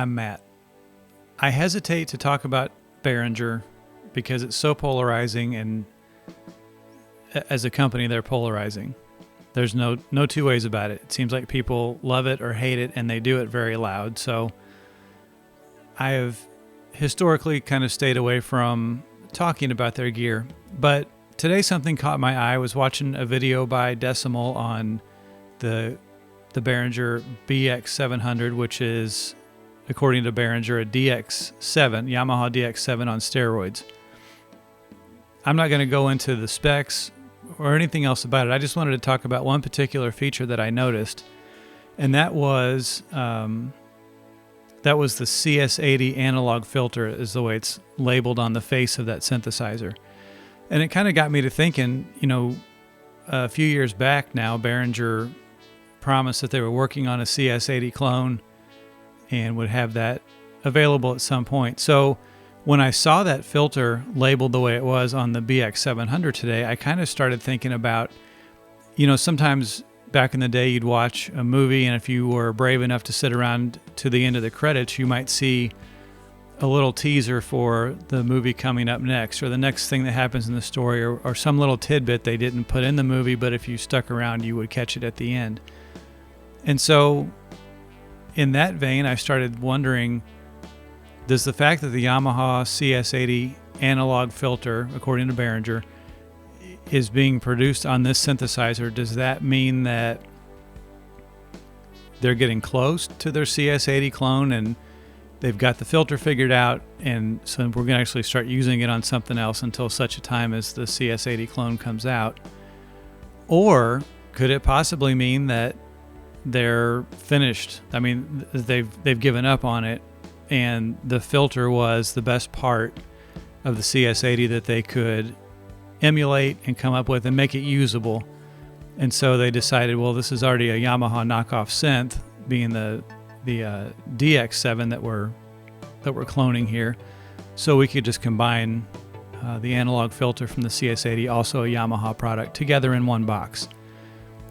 I'm Matt. I hesitate to talk about Behringer because it's so polarizing, and as a company, they're polarizing. There's no two ways about it. It seems like people love it or hate it, and they do it very loud. So I have historically kind of stayed away from talking about their gear. But today something caught my eye. I was watching a video by Decimal on the Behringer BX700, which is, according to Behringer, a DX7, Yamaha DX7 on steroids. I'm not going to go into the specs or anything else about it. I just wanted to talk about one particular feature that I noticed, and that was the CS-80 analog filter, is the way it's labeled on the face of that synthesizer. And it kind of got me to thinking, a few years back now, Behringer promised that they were working on a CS-80 clone and would have that available at some point. So when I saw that filter labeled the way it was on the BX700 today, I kind of started thinking about, sometimes back in the day you'd watch a movie, and if you were brave enough to sit around to the end of the credits, you might see a little teaser for the movie coming up next, or the next thing that happens in the story, or some little tidbit they didn't put in the movie, but if you stuck around, you would catch it at the end. And so in that vein, I started wondering, does the fact that the Yamaha CS-80 analog filter, according to Behringer, is being produced on this synthesizer, does that mean that they're getting close to their CS-80 clone and they've got the filter figured out, and so we're going to actually start using it on something else until such a time as the CS-80 clone comes out? Or could it possibly mean that they're finished? I mean, they've given up on it, and the filter was the best part of the CS-80 that they could emulate and come up with and make it usable. And so they decided, well, this is already a Yamaha knockoff synth, being the DX7 that we're cloning here, so we could just combine the analog filter from the CS-80, also a Yamaha product, together in one box.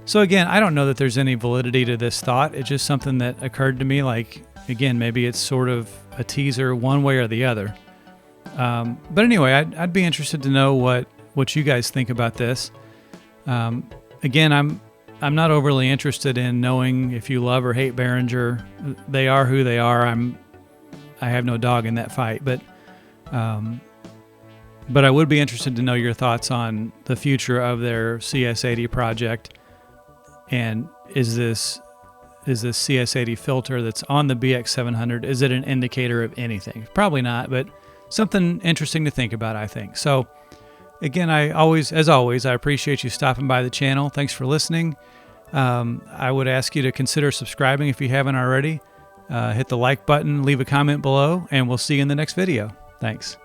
So again, I don't know that there's any validity to this thought. It's just something that occurred to me, like, again, maybe it's sort of a teaser one way or the other. But anyway, I'd be interested to know what you guys think about this. Again, I'm not overly interested in knowing if you love or hate Behringer. They are who they are. I have no dog in that fight, but I would be interested to know your thoughts on the future of their CS-80 project. And is this CS-80 filter that's on the BX700, is it an indicator of anything? Probably not, but something interesting to think about, I think. So again, as always, I appreciate you stopping by the channel. Thanks for listening. I would ask you to consider subscribing if you haven't already. Hit the like button, leave a comment below, and we'll see you in the next video. Thanks.